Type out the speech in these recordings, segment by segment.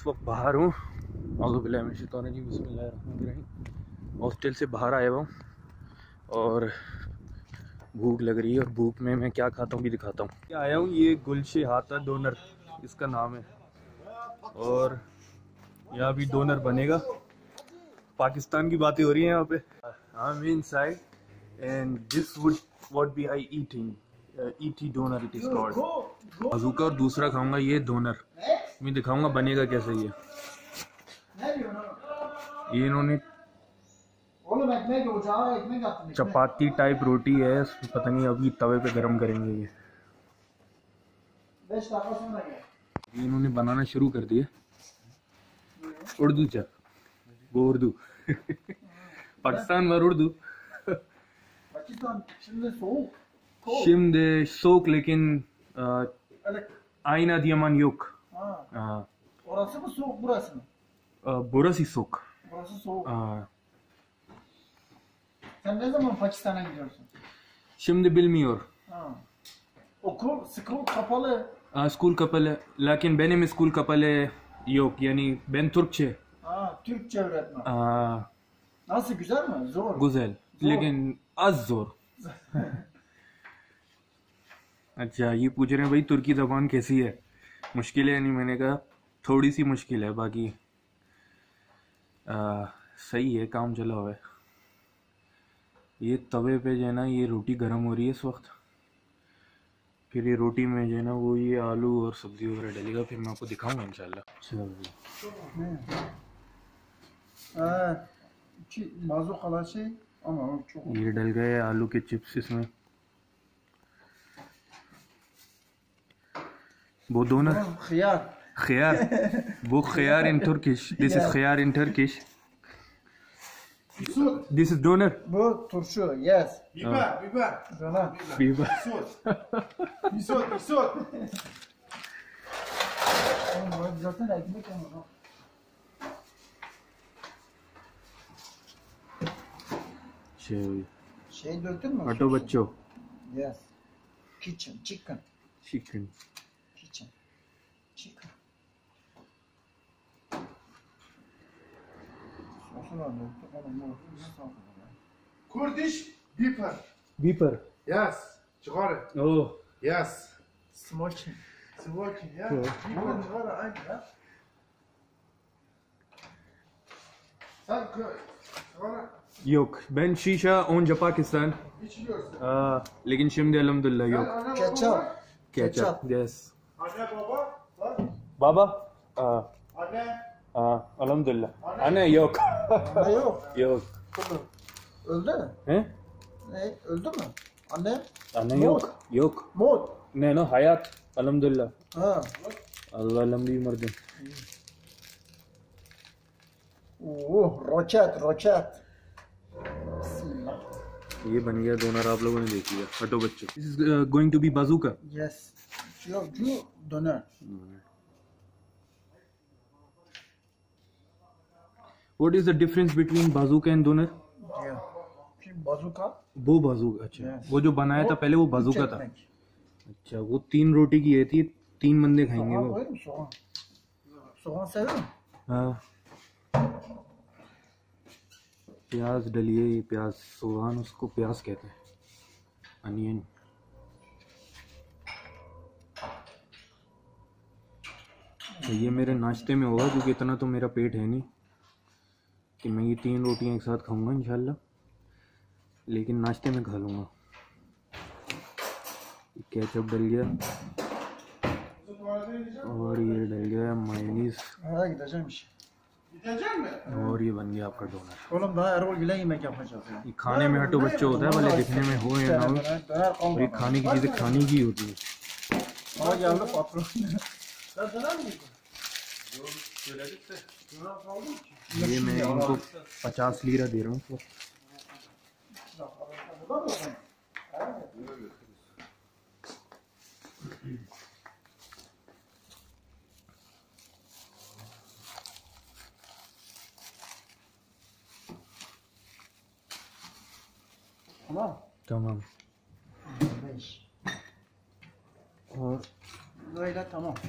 वक्त बाहर हूँ, हॉस्टल से बाहर आया हुआ हूँ और भूख लग रही है, और भूख में मैं क्या खाता हूँ भी दिखाता हूँ। आया हूँ, ये गुलशे हाथा डोनर इसका नाम है, और यहाँ भी डोनर बनेगा। पाकिस्तान की बातें हो रही हैं यहाँ पे। I'm inside and this would what be I eating ET donor it is called। बाजूका और दूसरा खाऊंगा ये डोनर, मैं दिखाऊंगा बनेगा कैसे। ये इन्होंने चपाती टाइप रोटी है, पता नहीं अभी तवे पे गरम करेंगे। ये इन्होंने बनाना शुरू कर दिया। उर्दू चा वो उर्दू पाकिस्तान में Urdu şimdi soğuk lekin aynı Adıyaman yok. Orası mı soğuk, burası mı? Burası soğuk. Burası soğuk. Sen ne zaman Pakistan'a gidiyorsun? Şimdi bilmiyor. Okul, school kapalı. Skul kapalı. Lakin benim skul kapalı yok. Yani ben Türkçe. Türkçe öğretmen. Nasıl, güzel mi? Zor. Güzel. Lekin az zor. अच्छा, ये पूछ रहे हैं भाई तुर्की ज़बान कैसी है, मुश्किल है? नहीं, मैंने कहा थोड़ी सी मुश्किल है, बाकी सही है, काम चला हुआ है। ये तवे पे जो है ना ये रोटी गर्म हो रही है इस वक्त, फिर ये रोटी में जो है ना वो ये आलू और सब्ज़ी वगैरह डलेगा, फिर मैं आपको दिखाऊंगा इंशाल्लाह। ये डल गए आलू के चिप्स इसमें। वो डोनर खियार, खियार वो खियार in Turkish, this is खियार in Turkish, this is doner. Bu turşu, yes. Biber. Biber. Isot. Zaten ekmek ama. Şey döktün mü? Ato baccho. Yes. Chicken. Chicken. Kurdish biber. Beeper. Yes. Çıkarı. Oh. Yes. Smoking. Ya. Biber çıkarı aynı ya. Sen çıkarı. Yok, ben şişa onca Pakistan. İçmiyorsun. लेकिन şimdi elhamdülillah yok. Ketçap. Yes. Anne baba. Bak. Baba? Anne. Elhamdülillah. Anne yok. Anne yok. Yok. Öldü mü? He? Ne? Öldü mü? Anne? Anne Mut. yok. Yok. Mut. Ne no hayat. Elhamdülillah. Allah lambी उम्र दे। रोचत। ये बन गया donor, आप लोगों ने देख लिया। हटो बच्चों, this is going to be bazooka. Yes. Your doner. What is the difference between bazooka and doner? Yeah. Bazuka. वो बाजूका, अच्छा। Yes. वो जो बनाया था पहले वो बाजूका था। Ekmek. अच्छा, वो 3 रोटी की ये थी, 3 बंदे खाएंगे Soğan वो। koyar mı soğan? Soğan sever mi? हाँ, प्याज डलिए, ये प्याज सोहान उसको प्याज कहते हैं, अनियन। तो ये मेरे नाश्ते में होगा, क्योंकि इतना तो मेरा पेट है नहीं कि मैं ये 3 रोटियां एक साथ खाऊंगा इंशाल्लाह, लेकिन नाश्ते में खा लूँगा। केचप डल गया और ये डल गया mayonnaise, Gideceğim işe. Gidecek mi? और ये बन गया आपका donor. Oğlum daha Erol Gülen yemek yapacağız ya. ये खाने में हटो बच्चे होता है, भले दिखने में हो या ना हो, Döner और ये kalmadı. खाने की चीज़ें खाने की होती है। Aa geldi patron. Sen döner mi yedin? ये मैं इनको 50 लीरा दे रहा हूँ। Tamam. तमाम। 5. और Böyle tamam.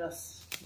Yes.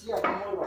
See you tomorrow.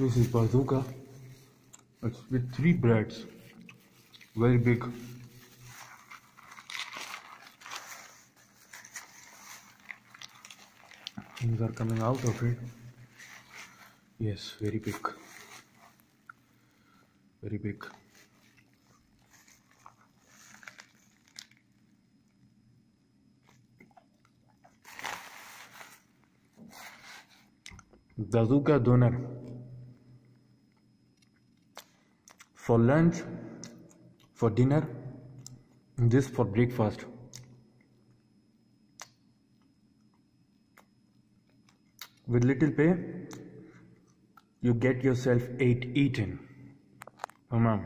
This is bazooka. It's with 3 breads. Very big. Things are coming out of it. Yes, very big. Very big. Bazooka doner. For lunch, for dinner, this for breakfast. With little pay, you get yourself 8 eaten. Tamam.